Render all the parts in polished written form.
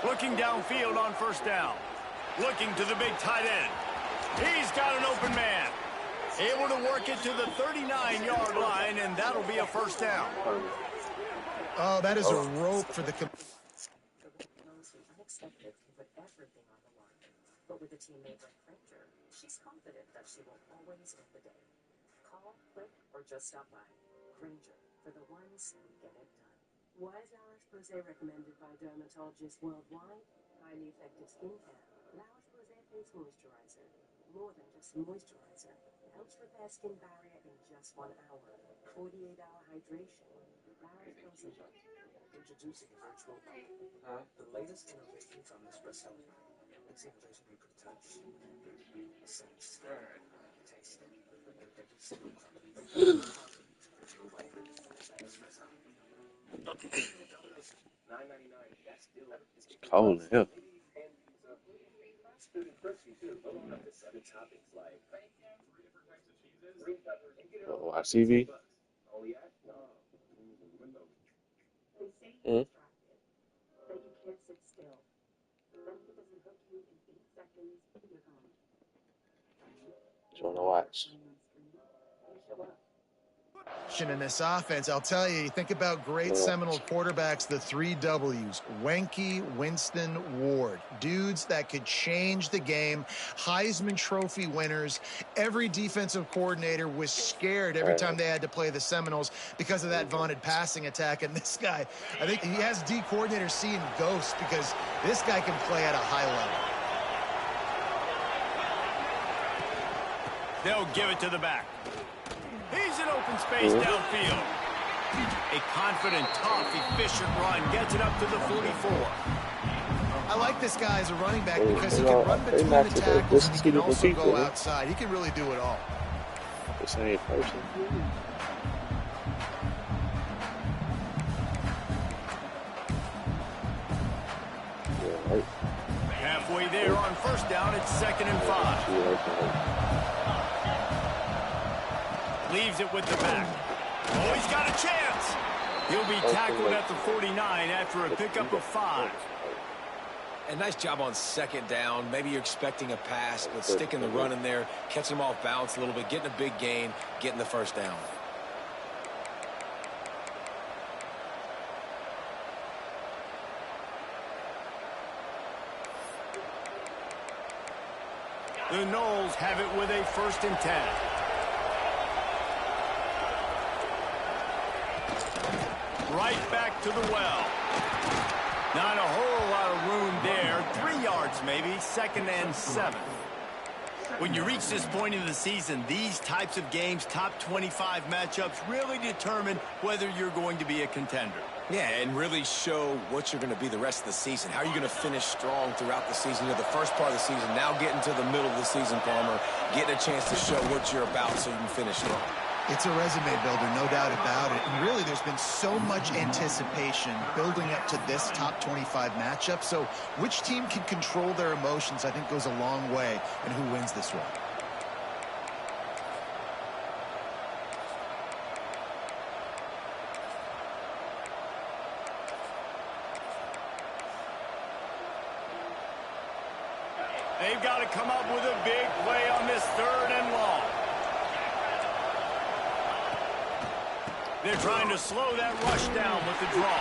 Looking downfield on first down. Looking to the big tight end. He's got an open man. Able to work it to the 39-yard line, and that'll be a first down. Oh, that is a rope for the... Unexpected to put everything on the line. But with a teammate like Granger, she's confident that she will always win the day. Call, click, or just stop by. Granger, for the ones who get it done. Why is La Roche-Posay recommended by dermatologists worldwide? Highly effective skincare. La Roche-Posay face moisturizer. More than just moisturizer. Helps repair skin barrier in just 1 hour. 48-hour hydration. La Roche-Posay. Introducing virtual the latest innovation from Espresso. It's innovation you could touch, sense, taste, every single Cold as hell. Watch TV. Mm-hmm. That you can't sit still. Then he doesn't hook you in 8 seconds, you're gone. You wanna watch? In this offense, I'll tell you, think about great Seminole quarterbacks, the 3 W's, Wenke, Winston, Ward. Dudes that could change the game, Heisman Trophy winners. Every defensive coordinator was scared every time they had to play the Seminoles because of that vaunted passing attack. And this guy, I think he has D coordinators seeing ghosts because this guy can play at a high level. They'll give it to the back. He's in open space downfield. A confident, tough, efficient run gets it up to the 44. I like this guy as a running back because he can run between the tackles and he can also go outside. He can really do it all. The same person. Halfway there on first down, it's 2nd and 5. Leaves it with the back. Oh, he's got a chance. He'll be tackled at the 49 after a pickup of 5. A nice job on 2nd down. Maybe you're expecting a pass, but sticking the run in there, catching him off balance a little bit, getting a big gain, getting the first down. The Noles have it with a 1st and 10. Right back to the well. Not a whole lot of room there. 3 yards maybe. 2nd and 7. When you reach this point in the season, these types of games, top 25 matchups, really determine whether you're going to be a contender. Yeah, and really show what you're going to be the rest of the season. How are you going to finish strong throughout the season? You know, the first part of the season, now getting to the middle of the season, Palmer, getting a chance to show what you're about so you can finish strong. It's a resume builder, no doubt about it. And really, there's been so much anticipation building up to this top 25 matchup. So which team can control their emotions, I think, goes a long way in who wins this one. They've got to come up with a big play on this 3rd and long. They're trying to slow that rush down with the draw.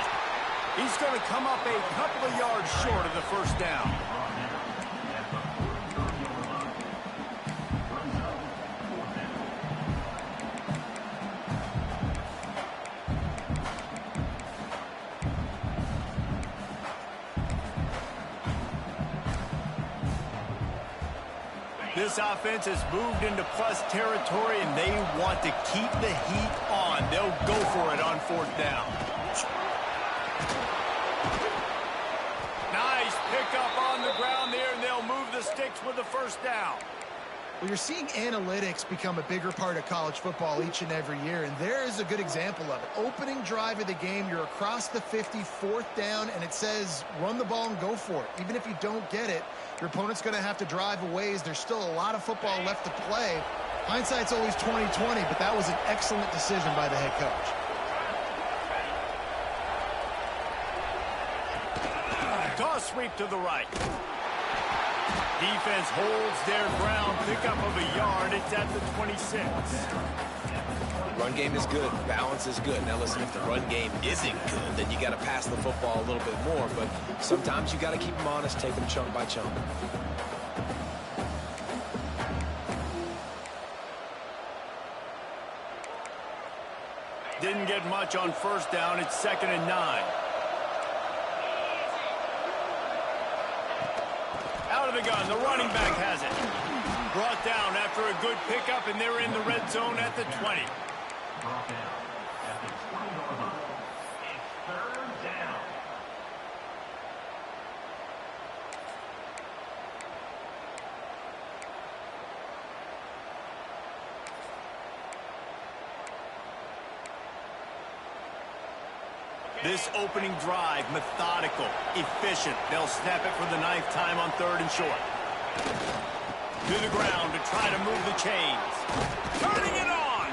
He's going to come up a couple of yards short of the first down. This offense has moved into plus territory, and they want to keep the heat on. They'll go for it on 4th down. Nice pickup on the ground there, and they'll move the sticks with the first down. Well, you're seeing analytics become a bigger part of college football each and every year, and there is a good example of it. Opening drive of the game, you're across the 50, 4th down, and it says run the ball and go for it. Even if you don't get it, your opponent's going to have to drive a ways. There's still a lot of football left to play. Hindsight's always 20/20, but that was an excellent decision by the head coach. sweep to the right. Defense holds their ground. Pickup of a yard. It's at the 26. Run game is good. Balance is good. Now, listen, if the run game isn't good, then you got to pass the football a little bit more. But sometimes you got to keep them honest, take them chunk by chunk. Didn't get much on first down. It's 2nd and 9. Out of the gun. The running back has it. Brought down after a good pickup, and they're in the red zone at the 20. Brought down at the 20-yard line. It's 3rd down. This opening drive, methodical, efficient. They'll snap it for the 9th time on 3rd and short. To the ground to try to move the chains. Turning it on!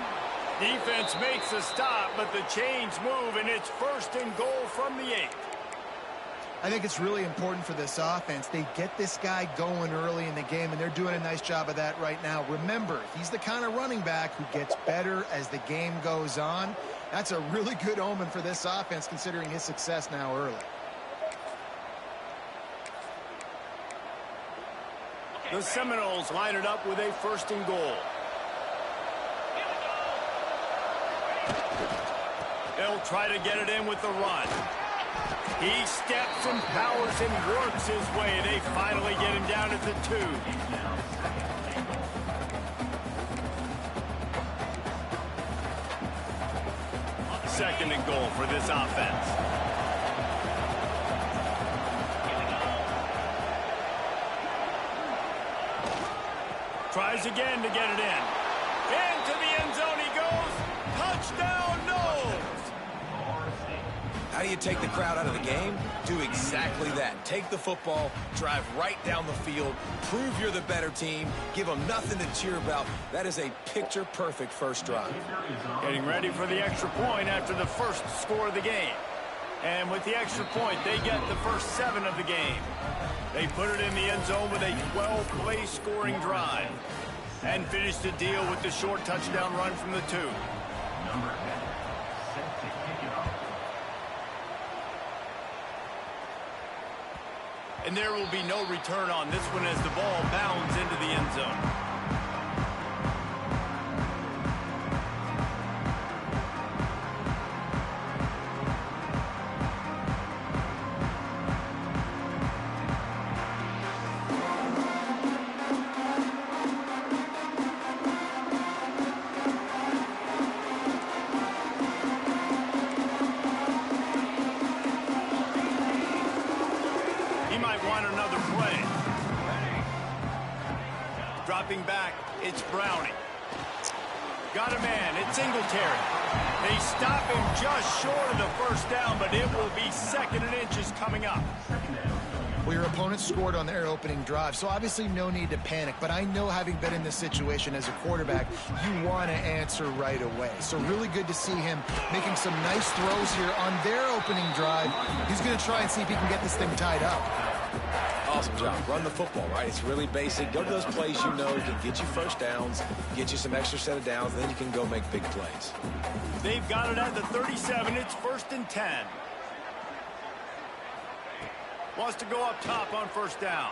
Defense makes a stop, but the chains move, and it's 1st and goal from the 8. I think it's really important for this offense. They get this guy going early in the game, and they're doing a nice job of that right now. Remember, he's the kind of running back who gets better as the game goes on. That's a really good omen for this offense, considering his success now early. The Seminoles line it up with a 1st and goal. They'll try to get it in with the run. He steps and powers and works his way. They finally get him down at the 2. 2nd and goal for this offense. Tries again to get it in. Into the end zone he goes. Touchdown, Noles! How do you take the crowd out of the game? Do exactly that. Take the football, drive right down the field, prove you're the better team, give them nothing to cheer about. That is a picture-perfect first drive. Getting ready for the extra point after the first score of the game. And with the extra point, they get the first 7 of the game. They put it in the end zone with a 12-play scoring drive. And finish the deal with the short touchdown run from the 2. Number 10, set to kick it off. And there will be no return on this one as the ball bounds into the end zone. Dropping back, it's Browning. Got a man, it's Singletary. They stop him just short of the first down, but it will be 2nd and inches coming up. Well, your opponent scored on their opening drive, so obviously no need to panic. But I know, having been in this situation as a quarterback, you want to answer right away. So really good to see him making some nice throws here on their opening drive. He's going to try and see if he can get this thing tied up. Awesome job. Run the football, right? It's really basic. Go to those plays you know can get you first downs, get you some extra set of downs, and then you can go make big plays. They've got it at the 37. It's 1st and 10. Wants to go up top on first down.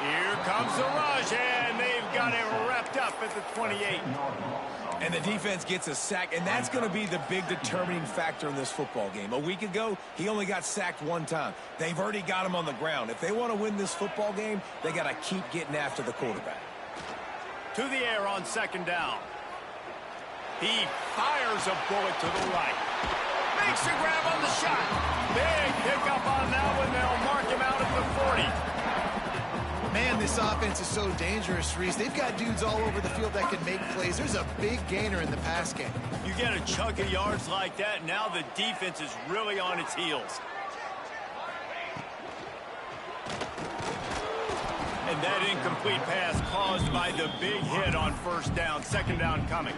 Here comes the rush, and they've got it wrapped up at the 28. And the defense gets a sack, and that's going to be the big determining factor in this football game. A week ago, he only got sacked 1 time. They've already got him on the ground. If they want to win this football game, they got to keep getting after the quarterback. To the air on 2nd down. He fires a bullet to the right. Makes a grab on the shot. Big pickup on that one. They'll mark him out at the 40. Man, this offense is so dangerous, Reese. They've got dudes all over the field that can make plays. There's a big gainer in the pass game. You get a chunk of yards like that, now the defense is really on its heels. And that incomplete pass caused by the big hit on first down. 2nd down coming.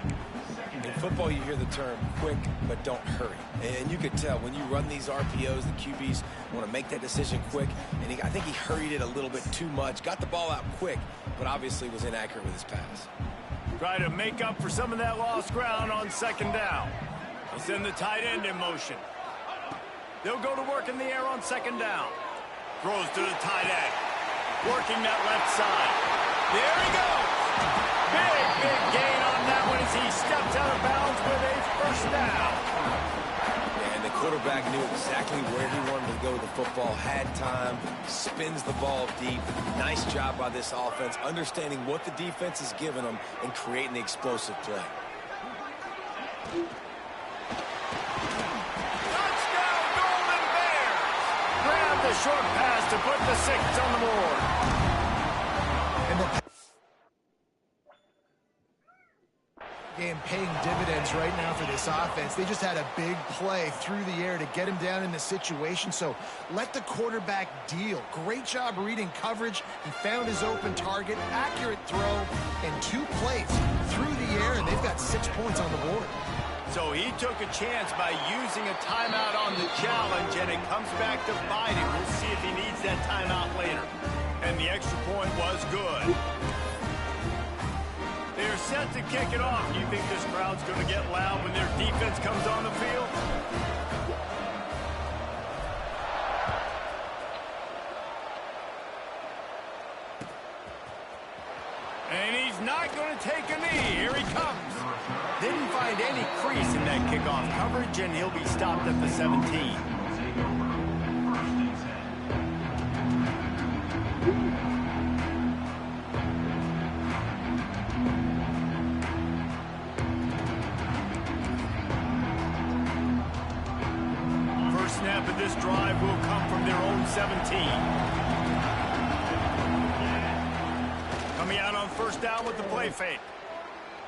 In football, you hear the term quick, but don't hurry. And you could tell when you run these RPOs, the QBs want to make that decision quick. And I think he hurried it a little bit too much. Got the ball out quick, but obviously was inaccurate with his pass. Try to make up for some of that lost ground on second down. He'll send the tight end in motion. They'll go to work in the air on second down. Throws to the tight end. Working that left side. There he goes. Big gain on that one as he steps out of bounds with a first down. And the quarterback knew exactly where he wanted to go with the football, had time, spins the ball deep. Nice job by this offense, understanding what the defense is giving them and creating the explosive play. Touchdown, Golden Bears! Grab the short pass to put the 6 on the board. And the game paying dividends right now for this offense. They just had a big play through the air to get him down in the situation, so let the quarterback deal. Great job reading coverage. He found his open target, accurate throw, and 2 plays through the air, and they've got 6 points on the board. So he took a chance by using a timeout on the challenge, and it comes back to bite him. We'll see if he needs that timeout later. And the extra point was good. They're set to kick it off. Do you think this crowd's going to get loud when their defense comes on the field? And he's not going to take a knee. Here he comes. Didn't find any crease in that kickoff coverage, and he'll be stopped at the 17. First snap of this drive will come from their own 17. Coming out on first down with the play fake.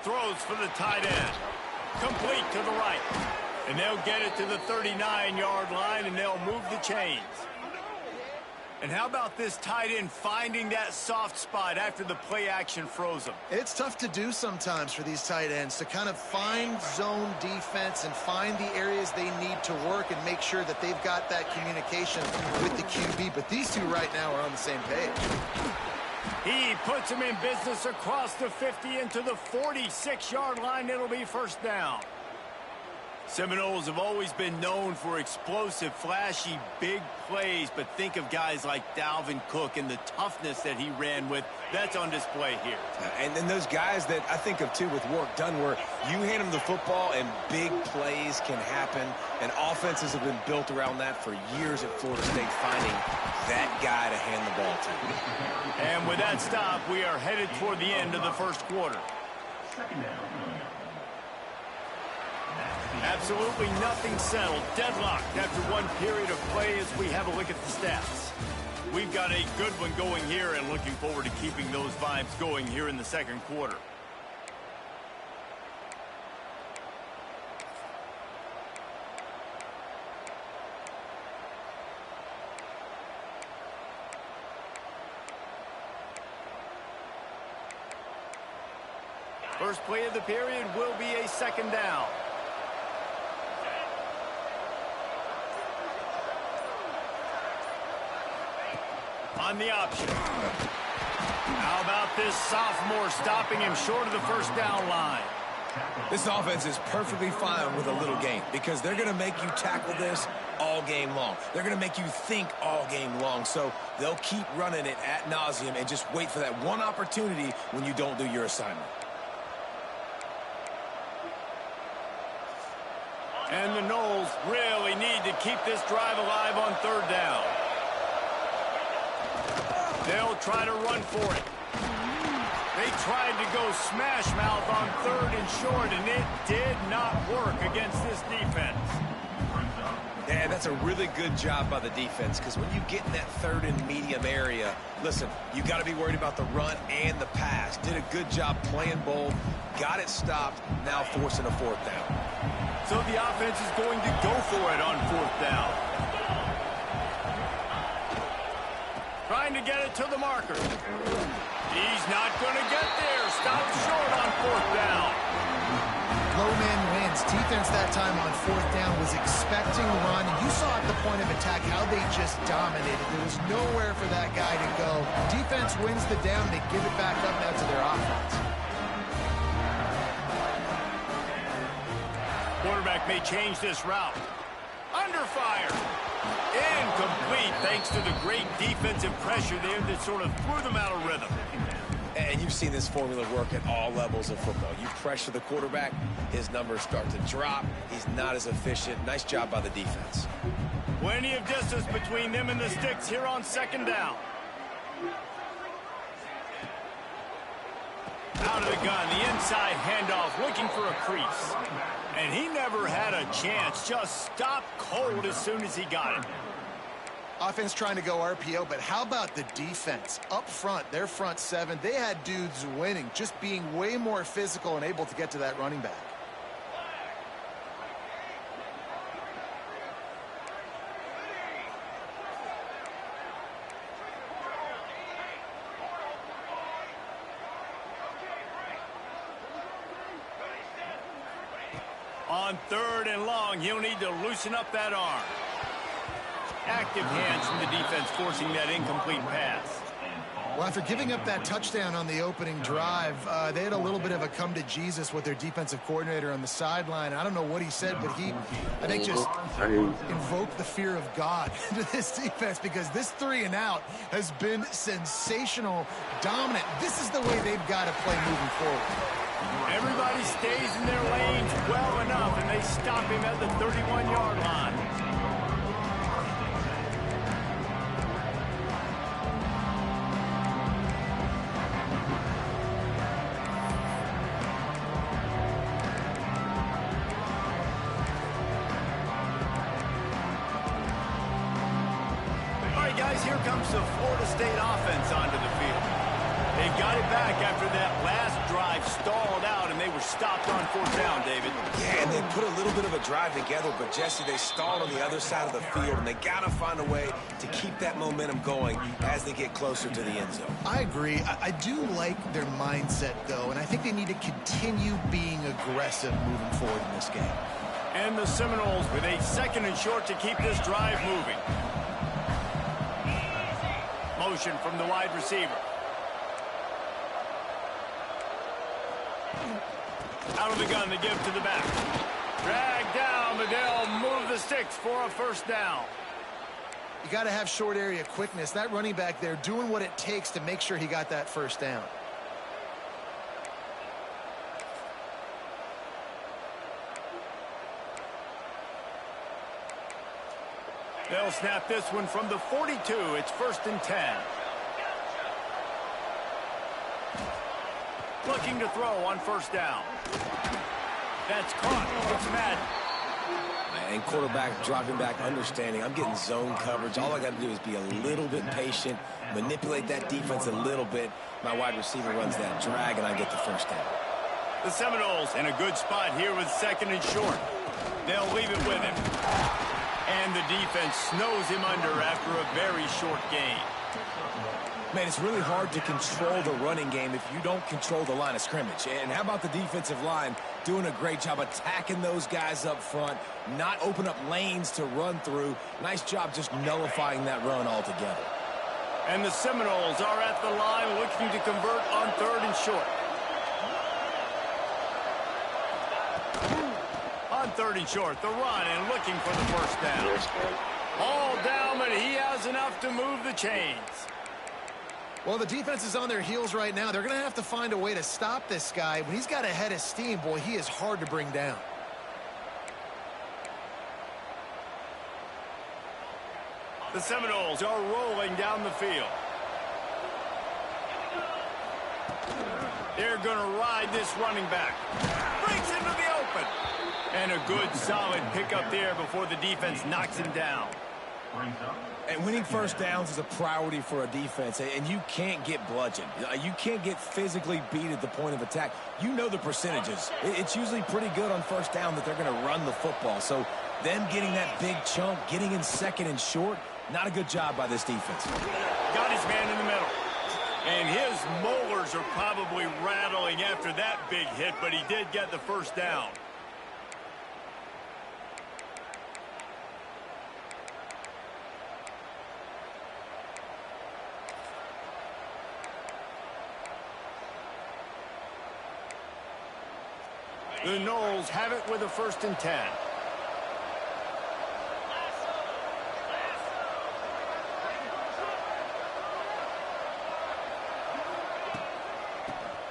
Throws for the tight end. Complete to the right. And they'll get it to the 39-yard line, and they'll move the chains. And how about this tight end finding that soft spot after the play action froze him? It's tough to do sometimes for these tight ends to kind of find zone defense and find the areas they need to work and make sure that they've got that communication with the QB. But these two right now are on the same page. He puts him in business across the 50 into the 46-yard line. It'll be first down. Seminoles have always been known for explosive, flashy, big plays, but think of guys like Dalvin Cook and the toughness that he ran with. That's on display here. And then those guys that I think of, too, with work done, where you hand them the football and big plays can happen, and offenses have been built around that for years at Florida State, finding that guy to hand the ball to. And with that stop, we are headed toward the end of the first quarter. Second down. Absolutely nothing settled. Deadlocked after one period of play as we have a look at the stats. We've got a good one going here and looking forward to keeping those vibes going here in the second quarter. First play of the period will be a second down. On the option. How about this sophomore stopping him short of the first down line? This offense is perfectly fine with a little game because they're going to make you tackle this all game long. They're going to make you think all game long. So they'll keep running it ad nauseum and just wait for that one opportunity when you don't do your assignment. And the Noles really need to keep this drive alive on third down. They'll try to run for it. They tried to go smash mouth on third and short, and it did not work against this defense. Yeah, that's a really good job by the defense because when you get in that third and medium area, listen, you got to be worried about the run and the pass. Did a good job playing both, got it stopped, now forcing a fourth down. So the offense is going to go for it on fourth down. Trying to get it to the marker. He's not going to get there. Stopped short on fourth down. low man wins. Defense that time on fourth down was expecting run. You saw at the point of attack how they just dominated. There was nowhere for that guy to go. Defense wins the down. They give it back up now to their offense. Quarterback may change this route. Under fire. Incomplete thanks to the great defensive pressure there that sort of threw them out of rhythm. And you've seen this formula work at all levels of football. You pressure the quarterback, his numbers start to drop. He's not as efficient. Nice job by the defense. Plenty of distance between them and the sticks here on second down. Out of the gun, the inside handoff, looking for a crease. And he never had a chance, just stopped cold as soon as he got it. Offense trying to go RPO, but how about the defense? Up front, their front seven, they had dudes winning, just being way more physical and able to get to that running back. On third and long, he'll need to loosen up that arm. Active hands from the defense forcing that incomplete pass. Well, after giving up that touchdown on the opening drive, they had a little bit of a come to Jesus with their defensive coordinator on the sideline. I don't know what he said, but he, I think, just invoked the fear of God into this defense because this 3-and-out has been sensational, dominant. This is the way they've got to play moving forward. Everybody stays in their lanes well enough, and they stop him at the 31-yard line. All right, guys, here comes the Florida State offense onto the field. They got it back after that last drive stalled out, and they were stopped on fourth down, David. Yeah, and they put a little bit of a drive together, but, Jesse, they stalled on the other side of the field, and they got to find a way to keep that momentum going as they get closer to the end zone. I agree. I do like their mindset, though, and I think they need to continue being aggressive moving forward in this game. And the Seminoles with a second and short to keep this drive moving. Motion from the wide receiver. Out of the gun, they give to the back. Drag down, but they'll move the sticks for a first down. You got to have short area quickness. That running back there doing what it takes to make sure he got that first down. They'll snap this one from the 42. It's 1st and 10. Looking to throw on first down. That's caught. It's Madden. And quarterback dropping back, understanding I'm getting zone coverage. All I got to do is be a little bit patient, manipulate that defense a little bit. My wide receiver runs that drag, and I get the first down. The Seminoles in a good spot here with second and short. They'll leave it with him. And the defense snows him under after a very short gain. Man, it's really hard to control the running game if you don't control the line of scrimmage. And how about the defensive line doing a great job attacking those guys up front, not open up lanes to run through. Nice job just nullifying that run altogether. And the Seminoles are at the line looking to convert on third and short. On third and short, the run and looking for the first down. All down, but he has enough to move the chains. Well, the defense is on their heels right now. They're going to have to find a way to stop this guy. When he's got a head of steam, boy, he is hard to bring down. The Seminoles are rolling down the field. They're going to ride this running back. Breaks into the open. And a good, solid pickup there before the defense knocks him down. And winning first downs is a priority for a defense, and you can't get bludgeoned. You can't get physically beat at the point of attack. You know the percentages. It's usually pretty good on first down that they're going to run the football. So them getting that big chunk, getting in second and short, not a good job by this defense. Got his man in the middle. And his molars are probably rattling after that big hit, but he did get the first down. The Knowles have it with a 1st and 10.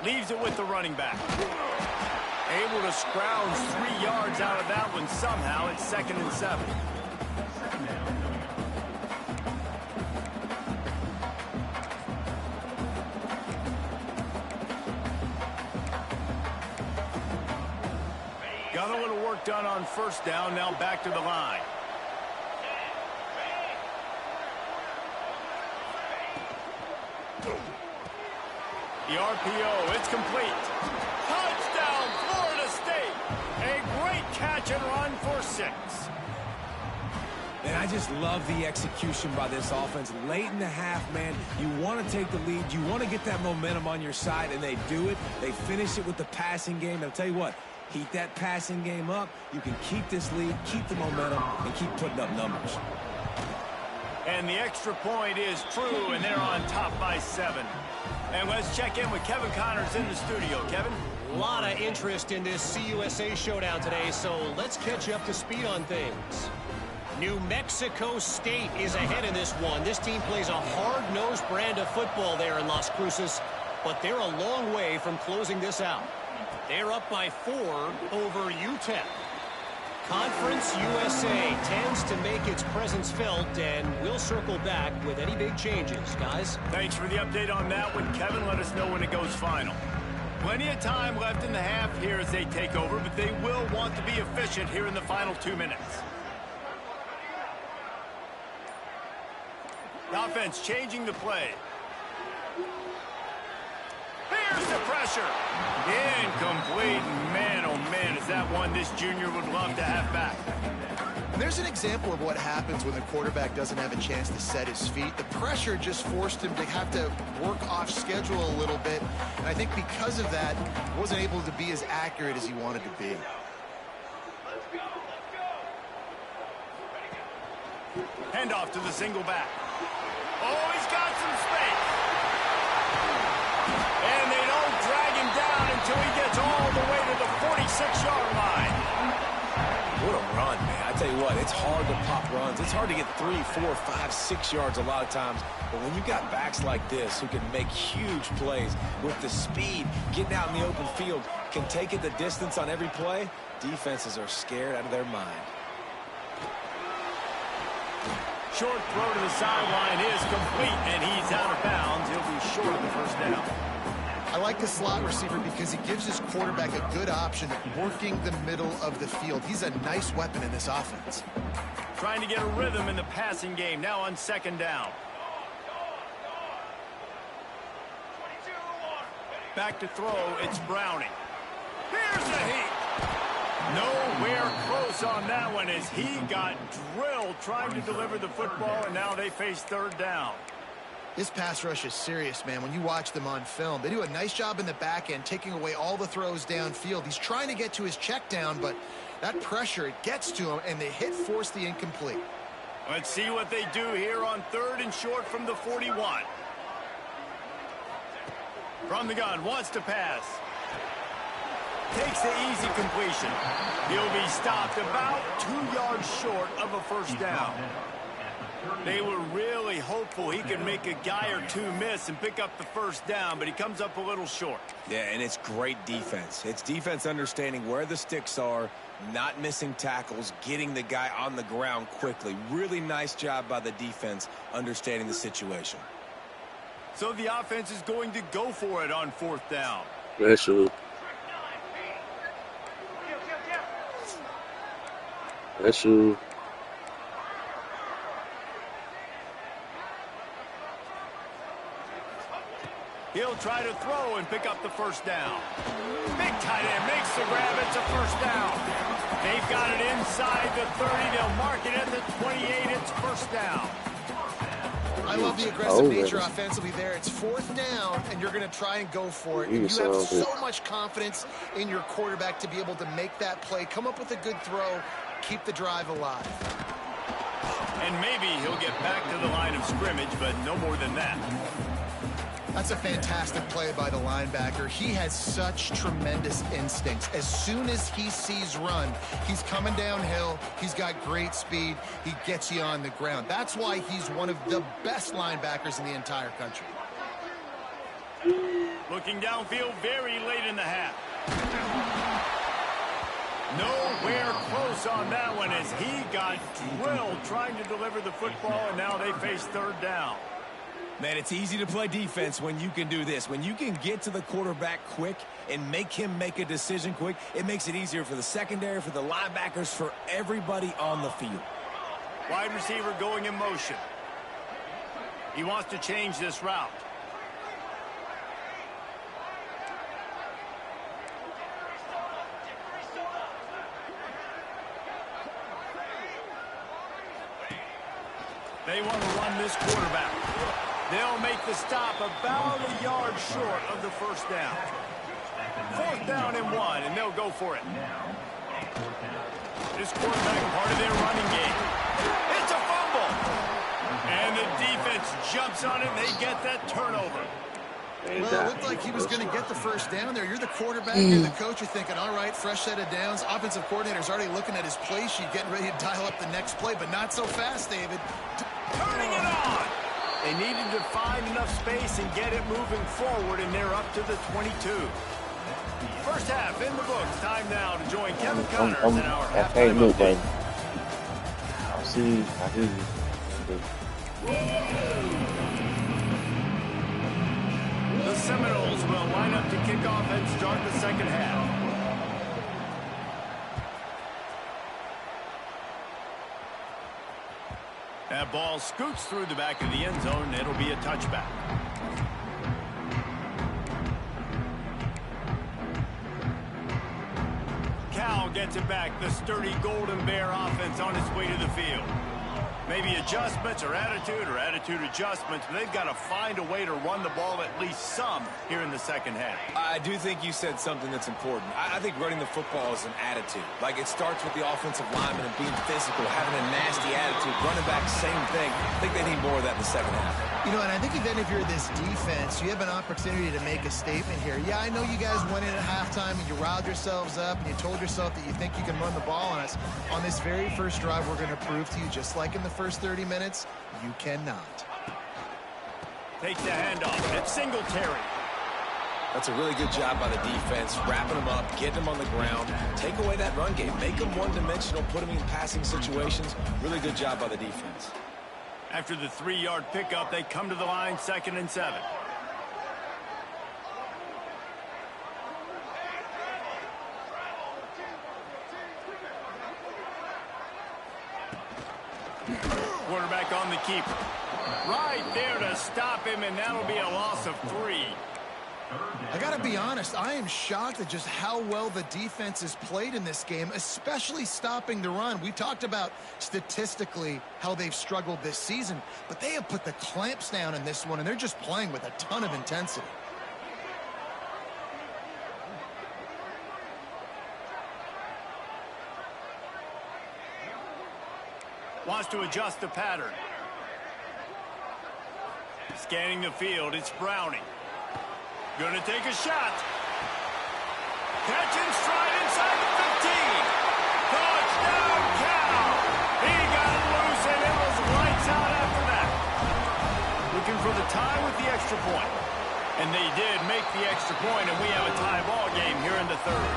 Leaves it with the running back. Able to scrounge 3 yards out of that one somehow. It's 2nd and 7. Got a little work done on 1st down. Now back to the line. The RPO, it's complete. Touchdown, Florida State. A great catch and run for 6. And I just love the execution by this offense. Late in the half, man, you want to take the lead. You want to get that momentum on your side, and they do it. They finish it with the passing game. And I'll tell you what, heat that passing game up. You can keep this lead, keep the momentum, and keep putting up numbers. And the extra point is true, and they're on top by 7. And let's check in with Kevin Connors in the studio. Kevin? A lot of interest in this CUSA showdown today, so let's catch you up to speed on things. New Mexico State is ahead in this one. This team plays a hard-nosed brand of football there in Las Cruces, but they're a long way from closing this out. They're up by 4 over UTEP. Conference USA tends to make its presence felt, and we'll circle back with any big changes, guys. Thanks for the update on that one, Kevin. Let us know when it goes final. Plenty of time left in the half here as they take over, but they will want to be efficient here in the final 2 minutes. The offense changing the play. Here's the pressure. Incomplete. Man, oh man, is that one this junior would love to have back. And there's an example of what happens when the quarterback doesn't have a chance to set his feet. The pressure just forced him to have to work off schedule a little bit. And I think because of that, he wasn't able to be as accurate as he wanted to be. Handoff to the single back. Oh, he's got some space. And they don't drag him down until he gets all the way to the 46-yard line. What a run, man. I tell you what, it's hard to pop runs. It's hard to get 3, 4, 5, 6 yards a lot of times. But when you've got backs like this who can make huge plays with the speed, getting out in the open field, can take it the distance on every play, defenses are scared out of their mind. Short throw to the sideline is complete, and he's out of bounds. He'll be short of the 1st down. I like the slot receiver because he gives his quarterback a good option of working the middle of the field. He's a nice weapon in this offense. Trying to get a rhythm in the passing game, now on 2nd down. Back to throw, it's Browning. Here's the heat. Nowhere close on that one as he got drilled trying to deliver the football, and now they face 3rd down. This pass rush is serious, man. When you watch them on film, they do a nice job in the back end, taking away all the throws downfield. He's trying to get to his check down, but that pressure, it gets to him, and the hit forced the incomplete. Let's see what they do here on 3rd and short from the 41. From the gun, wants to pass. Takes the easy completion. He'll be stopped about 2 yards short of a 1st down. They were really hopeful he could make a guy or two miss and pick up the 1st down, but he comes up a little short. Yeah, and it's great defense. It's defense understanding where the sticks are, not missing tackles, getting the guy on the ground quickly. Really nice job by the defense understanding the situation. So the offense is going to go for it on 4th down. FSU. FSU. He'll try to throw and pick up the 1st down. Big tight end makes the grab. It's a 1st down. They've got it inside the 30. They'll mark it at the 28. It's 1st down. I love the aggressive nature offensively there. It's 4th down, and you're going to try and go for it. And you have so much confidence in your quarterback to be able to make that play, come up with a good throw, keep the drive alive. And maybe he'll get back to the line of scrimmage, but no more than that. That's a fantastic play by the linebacker. He has such tremendous instincts. As soon as he sees run, he's coming downhill. He's got great speed. He gets you on the ground. That's why he's one of the best linebackers in the entire country. Looking downfield very late in the half. Nowhere close on that one as he got drilled trying to deliver the football, and now they face third down. Man, it's easy to play defense when you can do this. When you can get to the quarterback quick and make him make a decision quick, it makes it easier for the secondary, for the linebackers, for everybody on the field. Wide receiver going in motion. He wants to change this route. They want to run this quarterback. They'll make the stop about a yard short of the first down. Fourth down and 1, and they'll go for it. This quarterback part of their running game. It's a fumble. And the defense jumps on it, and they get that turnover. Well, it looked like he was going to get the first down there. You're the quarterback, you're the coach. You're thinking, all right, fresh set of downs. Offensive coordinator's already looking at his play sheet, getting ready to dial up the next play, but not so fast, David. Turning it on. They needed to find enough space and get it moving forward, and they're up to the 22. First half in the books. Time now to join Kevin Connors in our halftime update. I'll see. I do. The Seminoles will line up to kick off and start the second half. That ball scoots through the back of the end zone, and it'll be a touchback. Cal gets it back. The sturdy Golden Bear offense on its way to the field. Maybe adjustments or attitude adjustments, but they've got to find a way to run the ball at least some here in the second half. I do think you said something that's important. I think running the football is an attitude. Like, it starts with the offensive lineman and being physical, having a nasty attitude. Running back, same thing. I think they need more of that in the second half. You know, and I think even if you're this defense, you have an opportunity to make a statement here. Yeah, I know you guys went in at halftime and you riled yourselves up and you told yourself that you think you can run the ball on us. On this very first drive, we're going to prove to you, just like in the first 30 minutes, you cannot. Take the handoff. It's Singletary. That's a really good job by the defense, wrapping them up, getting them on the ground. Take away that run game. Make them one-dimensional, put them in passing situations. Really good job by the defense. After the 3-yard pickup, they come to the line, 2nd and 7. Quarterback on the keeper. Right there to stop him, and that'll be a loss of 3. I got to be honest, I am shocked at just how well the defense has played in this game, especially stopping the run. We talked about statistically how they've struggled this season, but they have put the clamps down in this one, and they're just playing with a ton of intensity. Wants to adjust the pattern. Scanning the field, it's Browning. Gonna take a shot. Catch and stride inside the 15. Touchdown, Cal. He got loose, and it was lights out after that. Looking for the tie with the extra point. And they did make the extra point, and we have a tie ball game here in the third.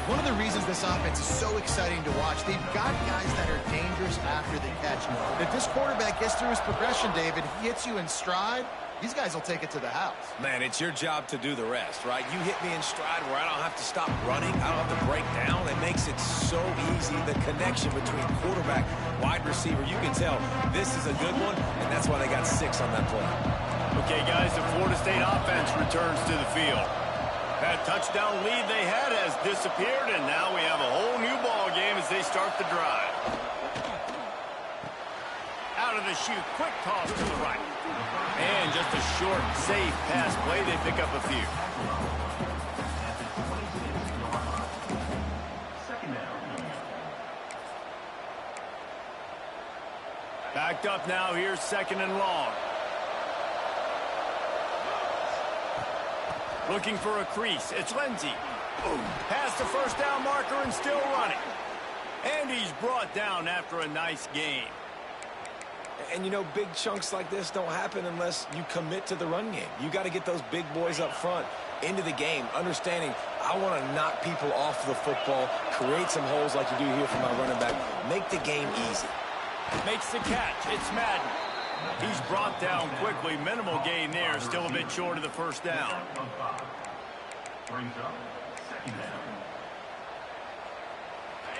One of the reasons this offense is so exciting to watch, they've got guys that are dangerous after the catch. If this quarterback gets through his progression, David, he hits you in stride, these guys will take it to the house. Man, it's your job to do the rest, right? You hit me in stride where I don't have to stop running. I don't have to break down. It makes it so easy. The connection between quarterback, wide receiver, you can tell this is a good one, and that's why they got 6 on that play. Okay, guys, the Florida State offense returns to the field. That touchdown lead they had has disappeared, and now we have a whole new ball game as they start the drive. Out of the chute, quick toss to the right. And just a short, safe pass play. They pick up a few. Backed up now. Here's 2nd and long. Looking for a crease. It's Lindsey. Past the first down marker and still running. And he's brought down after a nice game. And, you know, big chunks like this don't happen unless you commit to the run game. You got to get those big boys up front into the game, understanding I want to knock people off the football, create some holes like you do here for my running back, make the game easy. Makes the catch. It's Madden. He's brought down quickly. Minimal gain there. Still a bit short of the first down. Brings up second down.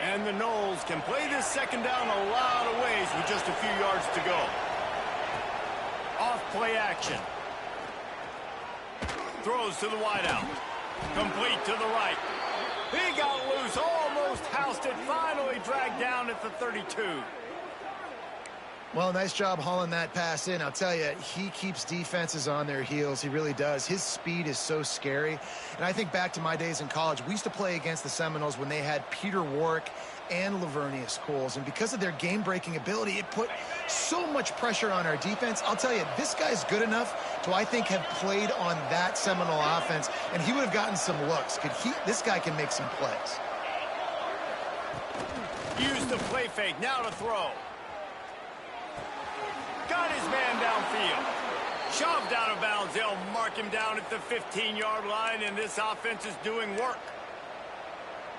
And the Noles can play this second down a lot of ways with just a few yards to go. Off play action. Throws to the wideout. Complete to the right. He got loose, almost housed it, finally dragged down at the 32. Well, nice job hauling that pass in. I'll tell you, he keeps defenses on their heels. He really does. His speed is so scary. And I think back to my days in college. We used to play against the Seminoles when they had Peter Warwick and Lavernius Coles. And because of their game-breaking ability, it put so much pressure on our defense. I'll tell you, this guy's good enough to, I think, have played on that Seminole offense. And he would have gotten some looks. This guy can make some plays. Use the play fake. Now to throw. Got his man downfield. Shoved out of bounds. They'll mark him down at the 15-yard line, and this offense is doing work.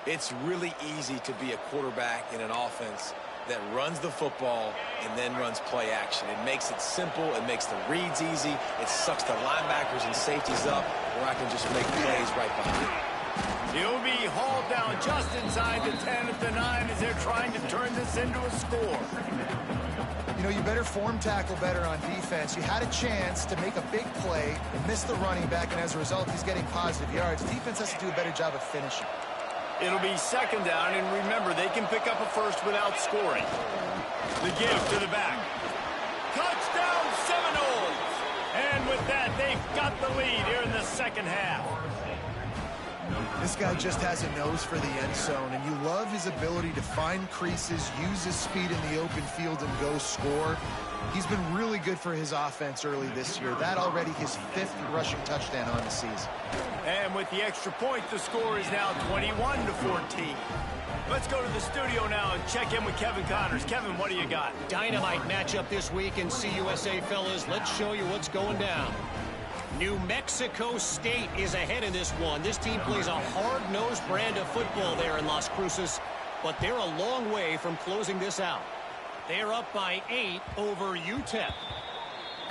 It's really easy to be a quarterback in an offense that runs the football and then runs play action. It makes it simple. It makes the reads easy. It sucks the linebackers and safeties up where I can just make plays right behind it. He'll be hauled down just inside the 10 at the 9 as they're trying to turn this into a score. You know, you better form tackle better on defense. You had a chance to make a big play and miss the running back, and as a result, he's getting positive yards. Defense has to do a better job of finishing. It'll be second down, and remember, they can pick up a first without scoring. The give to the back. Touchdown, Seminoles! And with that, they've got the lead here in the second half. This guy just has a nose for the end zone, and you love his ability to find creases, use his speed in the open field, and go score. He's been really good for his offense early this year. That already his 5th rushing touchdown on the season. And with the extra point, the score is now 21-14. Let's go to the studio now and check in with Kevin Connors. Kevin, what do you got? Dynamite matchup this week in CUSA, fellas. Let's show you what's going down. New Mexico State is ahead in this one. This team plays a hard-nosed brand of football there in Las Cruces, but they're a long way from closing this out. They're up by 8 over UTEP.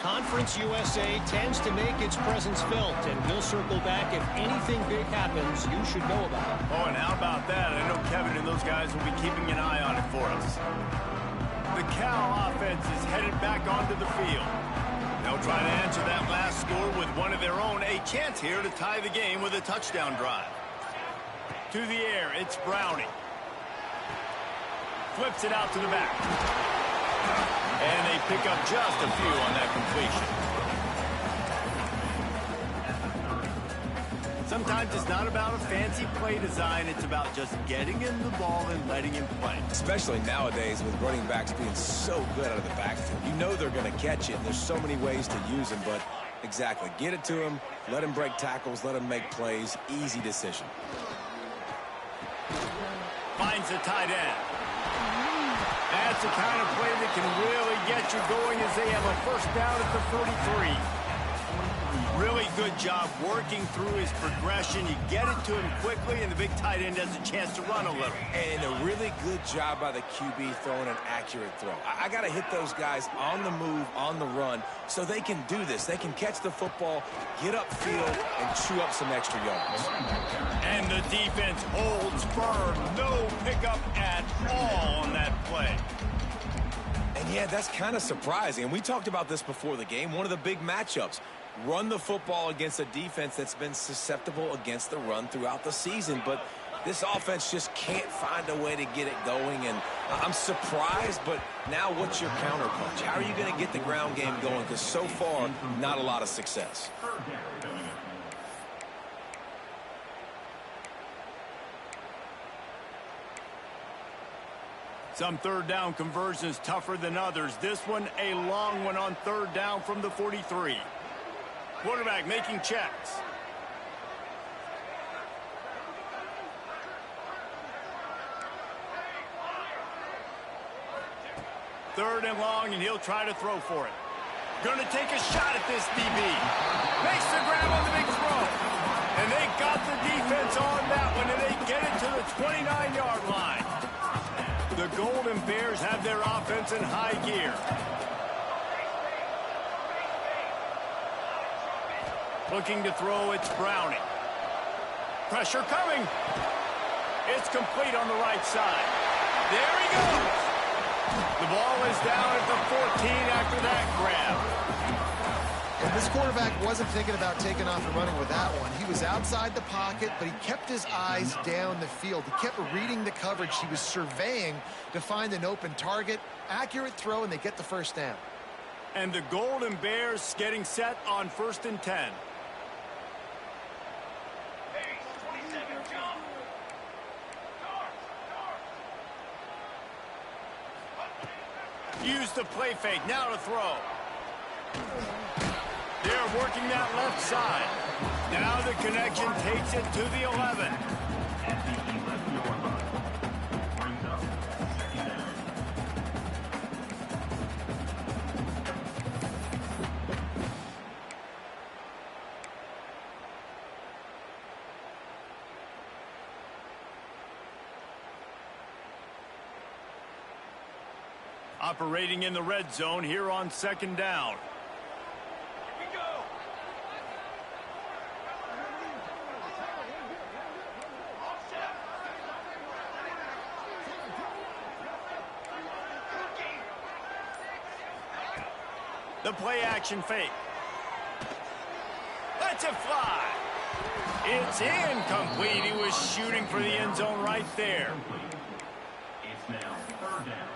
Conference USA tends to make its presence felt, and we'll circle back if anything big happens you should know about. Oh, and how about that? I know Kevin and those guys will be keeping an eye on it for us. The Cal offense is headed back onto the field. They'll try to answer that last score with one of their own. A chance here to tie the game with a touchdown drive. To the air, it's Browning. Flips it out to the back. And they pick up just a few on that completion. Sometimes it's not about a fancy play design. It's about just getting him the ball and letting him play. Especially nowadays with running backs being so good out of the backfield. You know they're going to catch it. There's so many ways to use them, but exactly. Get it to him, let him break tackles, let him make plays. Easy decision. Finds the tight end. That's the kind of play that can really get you going as they have a first down at the 43. Really good job working through his progression. You get it to him quickly, and the big tight end has a chance to run a little. And a really good job by the QB throwing an accurate throw. I got to hit those guys on the move, on the run, so they can do this. They can catch the football, get upfield, and chew up some extra yards. And the defense holds firm. No pickup at all on that play. And, yeah, that's kind of surprising. And we talked about this before the game. One of the big matchups. Run the football against a defense that's been susceptible against the run throughout the season. But this offense just can't find a way to get it going. And I'm surprised, but now what's your counterpunch? How are you going to get the ground game going? Because so far, not a lot of success. Some third down conversions tougher than others. This one, a long one on third down from the 43. Quarterback making checks. 3rd and long, and he'll try to throw for it. Going to take a shot at this DB. Makes the grab on the big throw. And they got the defense on that one, and they get it to the 29-yard line. The Golden Bears have their offense in high gear. Looking to throw, it's Browning. Pressure coming. It's complete on the right side. There he goes. The ball is down at the 14 after that grab. And this quarterback wasn't thinking about taking off and running with that one. He was outside the pocket, but he kept his eyes down the field. He kept reading the coverage. He was surveying to find an open target. Accurate throw, and they get the first down. And the Golden Bears getting set on 1st and 10. Use the play fake. Now to throw. They're working that left side. Now the connection takes it to the 11. At the 11-yard line. Brings up 2nd down. Operating in the red zone here on 2nd down. The play action fake. Lets it fly. It's incomplete. He was shooting for the end zone right there. It's now 3rd down.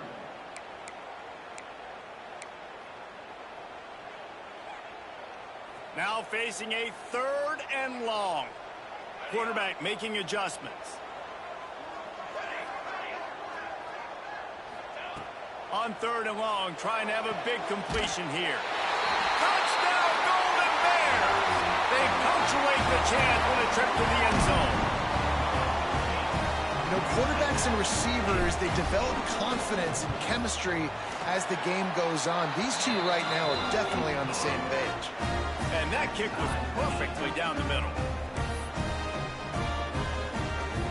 Now facing a 3rd and long. Quarterback making adjustments. On 3rd and long, trying to have a big completion here. Touchdown, Golden Bears! They punctuate the chance with a trip to the end zone. You know, quarterbacks and receivers, they develop confidence and chemistry as the game goes on. These two right now are definitely on the same page. And that kick was perfectly down the middle.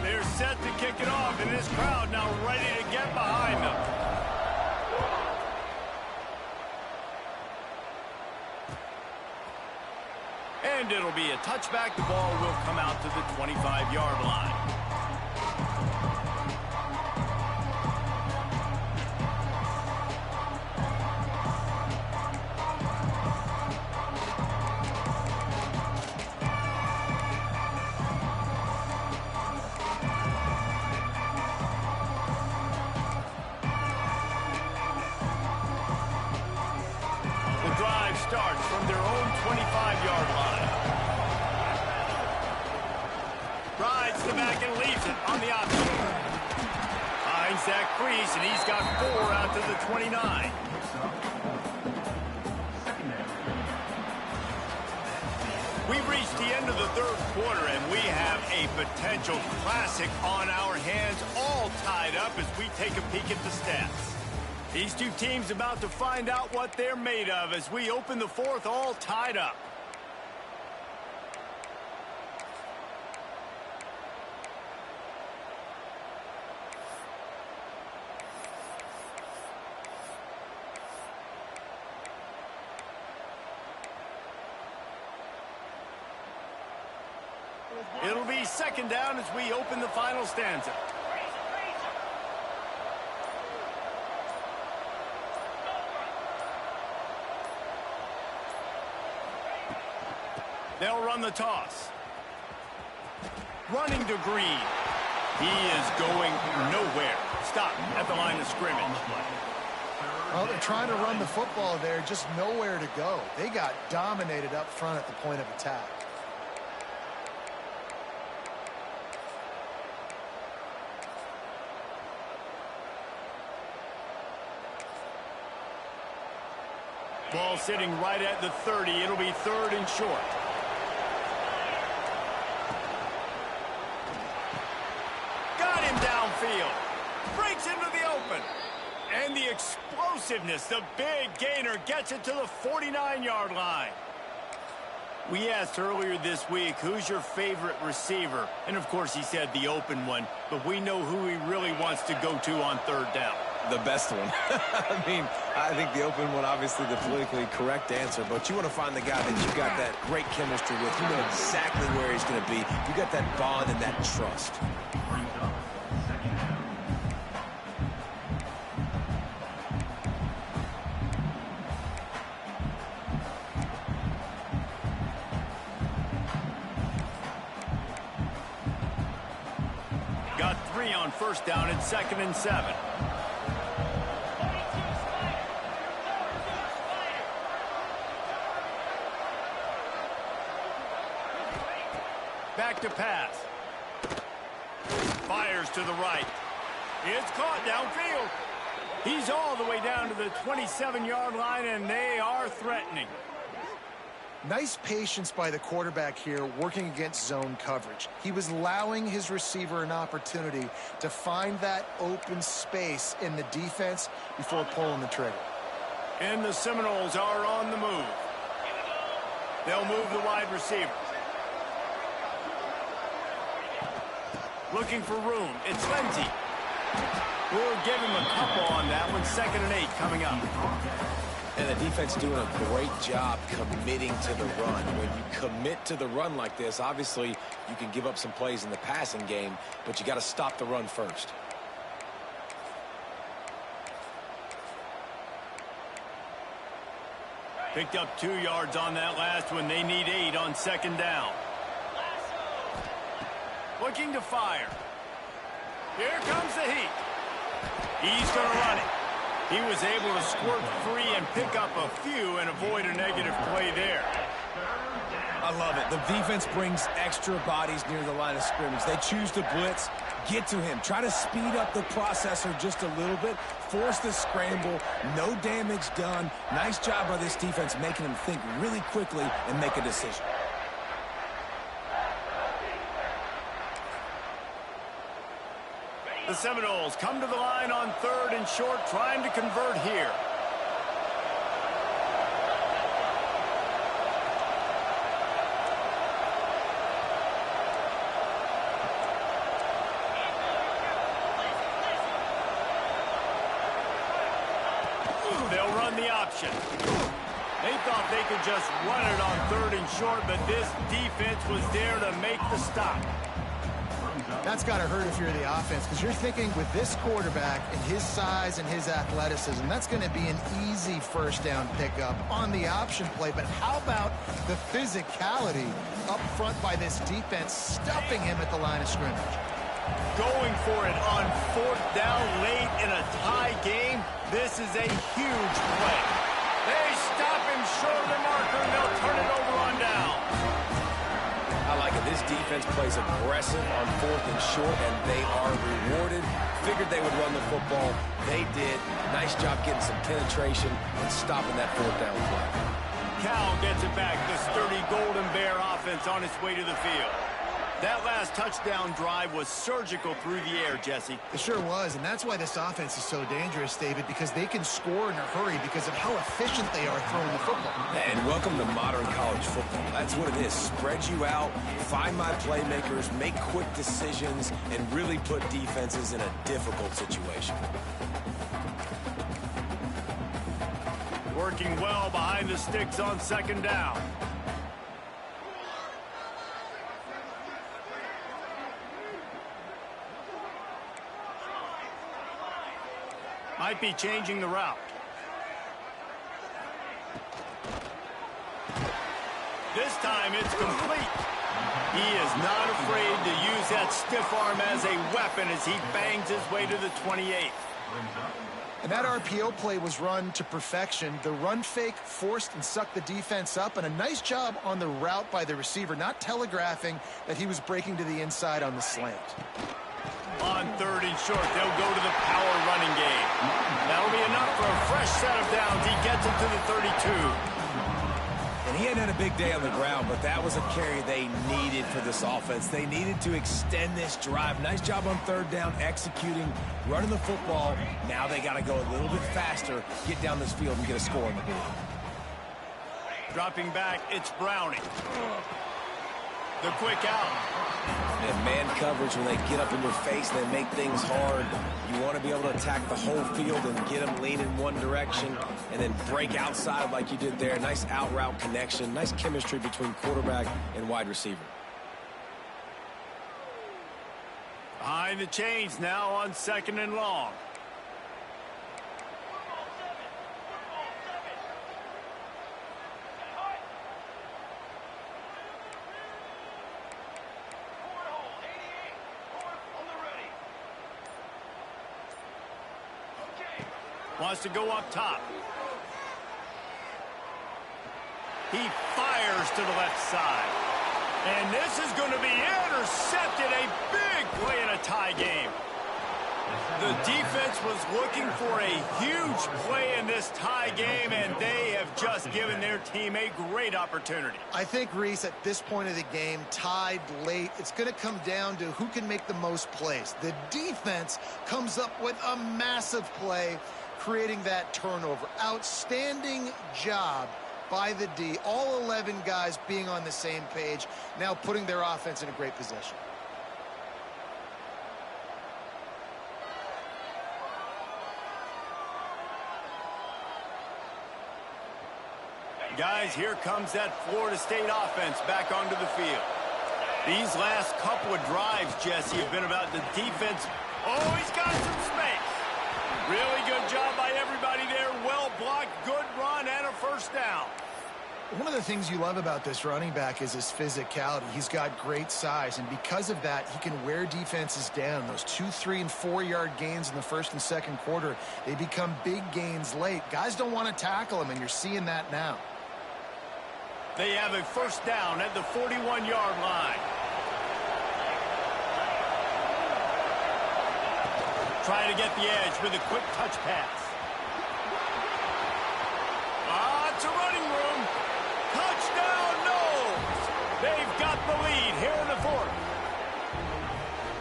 They're set to kick it off, and this crowd now ready to get behind them. And it'll be a touchback. The ball will come out to the 25-yard line. Starts from their own 25-yard line. Rides the back and leaves it on the option. Finds that crease, and he's got 4 out to the 29. We've reached the end of the 3rd quarter, and we have a potential classic on our hands, all tied up as we take a peek at the stats. These two teams about to find out what they're made of as we open the 4th all tied up. It'll be 2nd down as we open the final stanza. They'll run the toss. Running to Green. He is going nowhere. Stop at the line of scrimmage. Well, they're trying to run the football there, just nowhere to go. They got dominated up front at the point of attack. Ball sitting right at the 30. It'll be 3rd and short. Got him downfield. Breaks into the open. And the explosion explosiveness. The big gainer gets it to the 49-yard line. We asked earlier this week, who's your favorite receiver? And, of course, he said the open one. But we know who he really wants to go to on third down. The best one. I mean, I think the open one, obviously the politically correct answer, but you want to find the guy that you got that great chemistry with. You know exactly where he's going to be. You got that bond and that trust. Brings up second down. Got 3 on first down and 2nd and 7. Back to pass. Fires to the right. It's caught downfield. He's all the way down to the 27-yard line, and they are threatening. Nice patience by the quarterback here working against zone coverage. He was allowing his receiver an opportunity to find that open space in the defense before pulling the trigger. And the Seminoles are on the move. They'll move the wide receiver. Looking for room. It's Lindsey. We'll give him a couple on that one. 2nd and 8 coming up. And the defense doing a great job committing to the run. When you commit to the run like this, obviously you can give up some plays in the passing game, but you got to stop the run first. Picked up 2 yards on that last one. They need 8 on 2nd down. Looking to fire. Here comes the heat. He's going to run it. He was able to squirt free and pick up a few and avoid a negative play there. I love it. The defense brings extra bodies near the line of scrimmage. They choose to blitz, get to him, try to speed up the processor just a little bit, force the scramble, no damage done. Nice job by this defense making him think really quickly and make a decision. The Seminoles come to the line on 3rd and short, trying to convert here. They'll run the option. They thought they could just run it on 3rd and short, but this defense was there to make the stop. That's got to hurt if you're the offense, because you're thinking with this quarterback and his size and his athleticism, that's going to be an easy first down pickup on the option play. But how about the physicality up front by this defense, stuffing him at the line of scrimmage? Going for it on 4th down late in a tie game. This is a huge play. They stop him short of the marker, and they'll turn it over on down. I like it. This defense plays aggressive on 4th and short, and they are rewarded. Figured they would run the football. They did. Nice job getting some penetration and stopping that 4th down play. Cal gets it back. The sturdy Golden Bear offense on its way to the field. That last touchdown drive was surgical through the air, Jesse. It sure was, and that's why this offense is so dangerous, David, because they can score in a hurry because of how efficient they are throwing the football. And welcome to modern college football. That's what it is. Spread you out, find my playmakers, make quick decisions, and really put defenses in a difficult situation. Working well behind the sticks on 2nd down. Might be changing the route. This time it's complete. He is not afraid to use that stiff arm as a weapon as he bangs his way to the 28. And that RPO play was run to perfection. The run fake forced and sucked the defense up, and a nice job on the route by the receiver, not telegraphing that he was breaking to the inside on the slant. On 3rd and short, they'll go to the power running game. That'll be enough for a fresh set of downs. He gets it to the 32. And And he hadn't had a big day on the ground, but that was a carry they needed for this offense. They needed to extend this drive. Nice job on third down, executing, running the football. Now they got to go a little bit faster, get down this field, and get a score on the board. Dropping back, it's Browning. The quick out. And man coverage, when they get up in your face, they make things hard. You want to be able to attack the whole field and get them leaning one direction and then break outside like you did there. Nice out route connection, nice chemistry between quarterback and wide receiver. Behind the chains now on 2nd and long. Wants to go up top. He fires to the left side. And this is going to be intercepted. A big play in a tie game. The defense was looking for a huge play in this tie game, and they have just given their team a great opportunity. I think, Reese, at this point of the game, tied late, it's going to come down to who can make the most plays. The defense comes up with a massive play, creating that turnover. Outstanding job by the D. All 11 guys being on the same page, now putting their offense in a great position. Guys, here comes that Florida State offense back onto the field. These last couple of drives, Jesse, have been about the defense. Oh, he's got some space. Really good job by everybody there. Well blocked, good run, and a first down. One of the things you love about this running back is his physicality. He's got great size, and because of that, he can wear defenses down. Those 2, 3, and 4-yard gains in the first and second quarter, they become big gains late. Guys don't want to tackle him, and you're seeing that now. They have a first down at the 41-yard line. Trying to get the edge with a quick touch pass. It's a running room. Touchdown, Knowles. They've got the lead here in the fourth.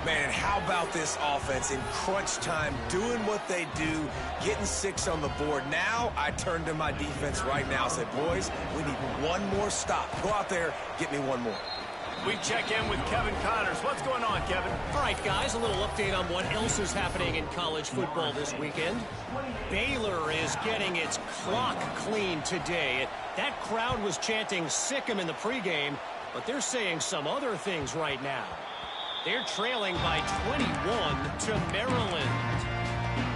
Man, how about this offense in crunch time, doing what they do, getting 6 on the board. Now I turn to my defense right now and say, boys, we need one more stop. Go out there, get me one more. We check in with Kevin Connors. What's going on, Kevin? All right, guys, a little update on what else is happening in college football this weekend. Baylor is getting its clock cleaned today. That crowd was chanting "sick 'em" in the pregame, but they're saying some other things right now. They're trailing by 21 to Maryland.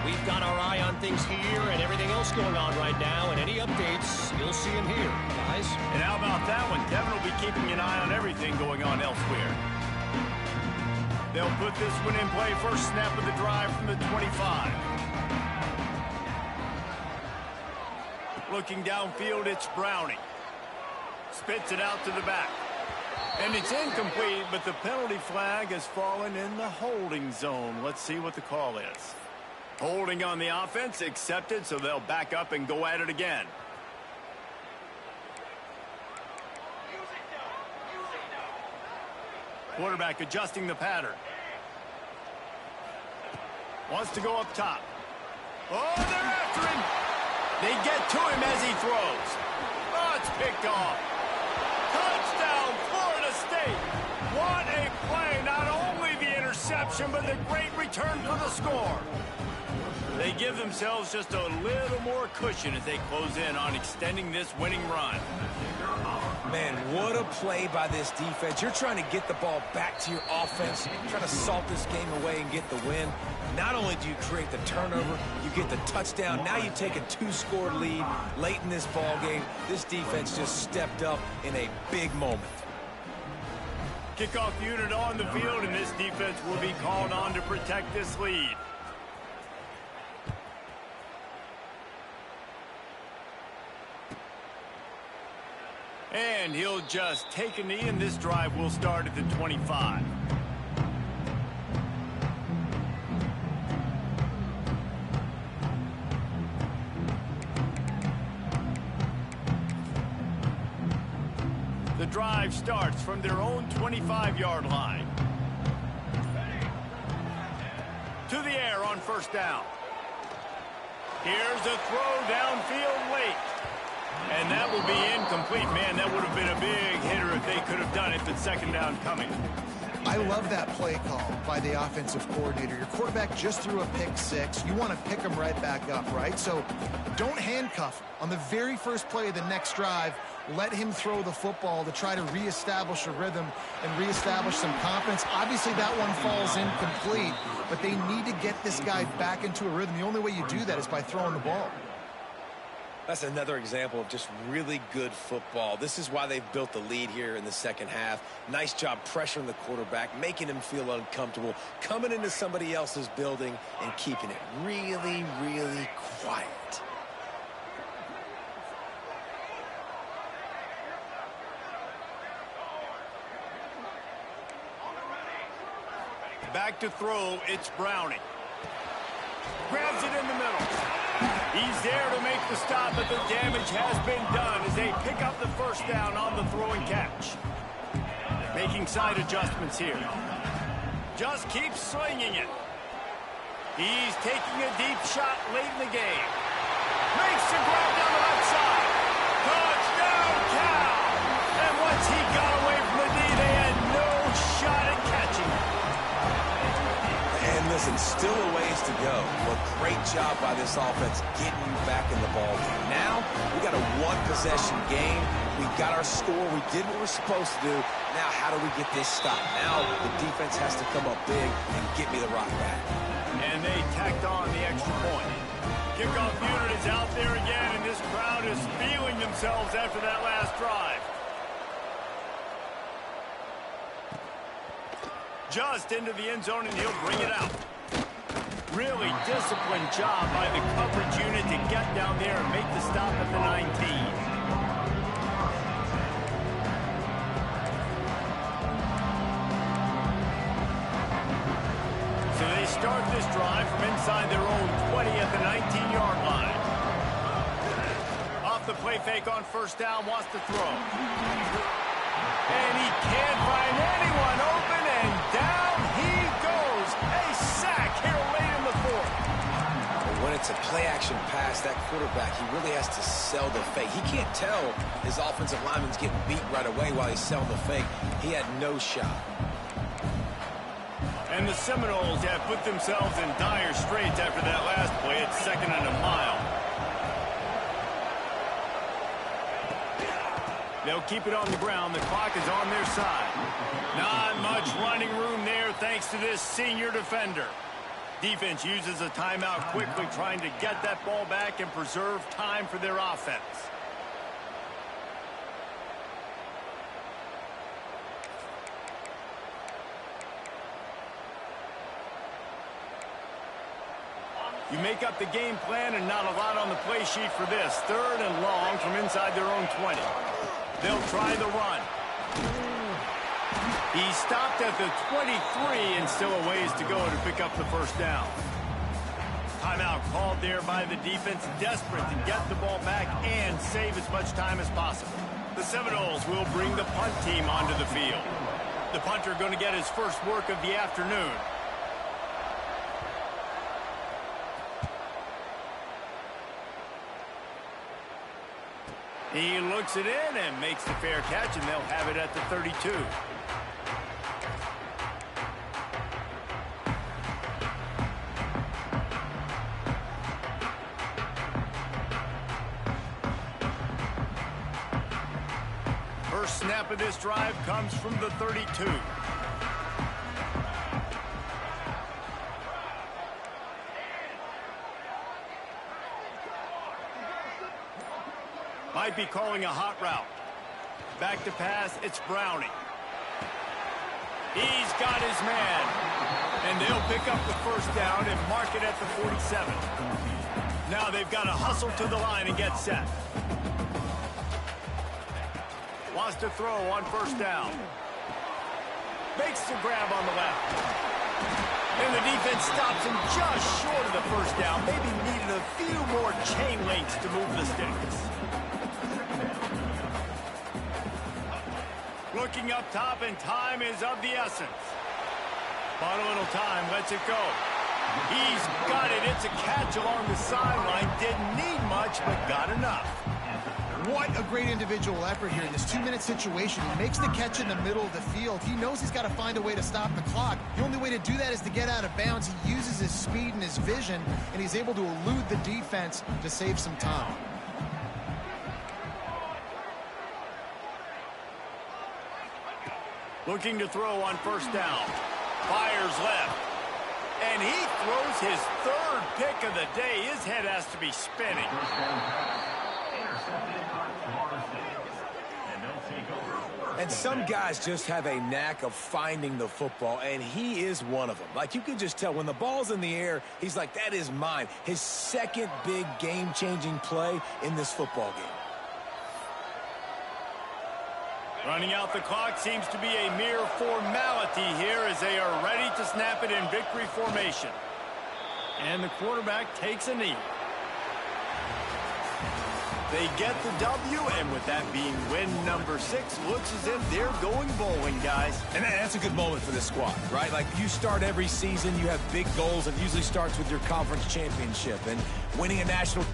We've got our eye on things here and everything else going on right now, and any updates, you'll see them here, guys. And how about that one? Kevin will be keeping an eye on everything going on elsewhere. They'll put this one in play. First snap of the drive from the 25. Looking downfield, it's Browning. Spits it out to the back. And it's incomplete, but the penalty flag has fallen in the holding zone. Let's see what the call is. Holding on the offense, accepted, so they'll back up and go at it again. Quarterback adjusting the pattern. Wants to go up top. Oh, they're after him. They get to him as he throws. Oh, it's picked off. Touchdown, Florida State. What a play. Not only the interception, but the great return for the score. They give themselves just a little more cushion as they close in on extending this winning run. Man, what a play by this defense. You're trying to get the ball back to your offense, trying to salt this game away and get the win. Not only do you create the turnover, you get the touchdown. Now you take a 2-score lead late in this ball game. This defense just stepped up in a big moment. Kickoff unit on the field, and this defense will be called on to protect this lead. And he'll just take a knee, and this drive will start at the 25. The drive starts from their own 25-yard line. To the air on first down. Here's a throw downfield late. And that will be incomplete. Man, that would have been a big hitter if they could have done it, but second down coming. I love that play call by the offensive coordinator. Your quarterback just threw a pick six. You want to pick him right back up, right? So don't handcuff him. On the very first play of the next drive, let him throw the football to try to reestablish a rhythm and reestablish some confidence. Obviously, that one falls incomplete, but they need to get this guy back into a rhythm. The only way you do that is by throwing the ball. That's another example of just really good football. This is why they've built the lead here in the second half. Nice job pressuring the quarterback, making him feel uncomfortable, coming into somebody else's building and keeping it really, really quiet. Back to throw, it's Browning. Grabs it in the middle. He's there to make the stop, but the damage has been done as they pick up the first down on the throw and catch. Making side adjustments here. Just keeps swinging it. He's taking a deep shot late in the game. Makes the grab down the left side. Touchdown, Cal! And once he got away from the D, they had no shot at catching him. And listen, still a ways to go. But great job by this offense getting you back in the ball game. Now, we got a one-possession game. We got our score. We did what we're supposed to do. Now, how do we get this stopped? Now, the defense has to come up big and get me the rock back. And they tacked on the extra point. Kickoff unit is out there again, and this crowd is feeling themselves after that last drive. Just into the end zone, and he'll bring it out. Really disciplined job by the coverage unit to get down there and make the stop at the 19. So they start this drive from inside their own 20 at the 19-yard line. Off the play fake on first down, wants to throw. And he can't find anyone open, and down he goes. A sack here late in the fourth. But when it's a play-action pass, that quarterback, he really has to sell the fake. He can't tell his offensive lineman's getting beat right away while he's selling the fake. He had no shot. And the Seminoles have put themselves in dire straits after that last play. It's second and a mile. They'll keep it on the ground. The clock is on their side. Not much running room there thanks to this senior defender. Defense uses a timeout quickly, trying to get that ball back and preserve time for their offense. You make up the game plan and not a lot on the play sheet for this. Third and long from inside their own 20. They'll try the run. He stopped at the 23 and still a ways to go to pick up the first down. Timeout called there by the defense, desperate to get the ball back and save as much time as possible. The Seminoles will bring the punt team onto the field. The punter going to get his first work of the afternoon. He looks it in and makes the fair catch, and they'll have it at the 32. First snap of this drive comes from the 32. Might be calling a hot route. Back to pass, it's Browning. He's got his man. And they'll pick up the first down and mark it at the 47. Now they've got to hustle to the line and get set. Wants to throw on first down. Makes the grab on the left. And the defense stops him just short of the first down. Maybe needed a few more chain links to move the sticks. Looking up top, and time is of the essence. Bought a little time, lets it go. He's got it. It's a catch along the sideline. Didn't need much, but got enough. What a great individual effort here in this 2-minute situation. He makes the catch in the middle of the field. He knows he's got to find a way to stop the clock. The only way to do that is to get out of bounds. He uses his speed and his vision, and he's able to elude the defense to save some time. Looking to throw on first down. Fires left. And he throws his third pick of the day. His head has to be spinning. And some guys just have a knack of finding the football, and he is one of them. Like, you could just tell when the ball's in the air, he's like, that is mine. His second big game-changing play in this football game. Running out the clock seems to be a mere formality here as they are ready to snap it in victory formation. And the quarterback takes a knee. They get the W, and with that being win number 6, looks as if they're going bowling, guys. And that's a good moment for this squad, right? Like, you start every season, you have big goals. It usually starts with your conference championship, and winning a national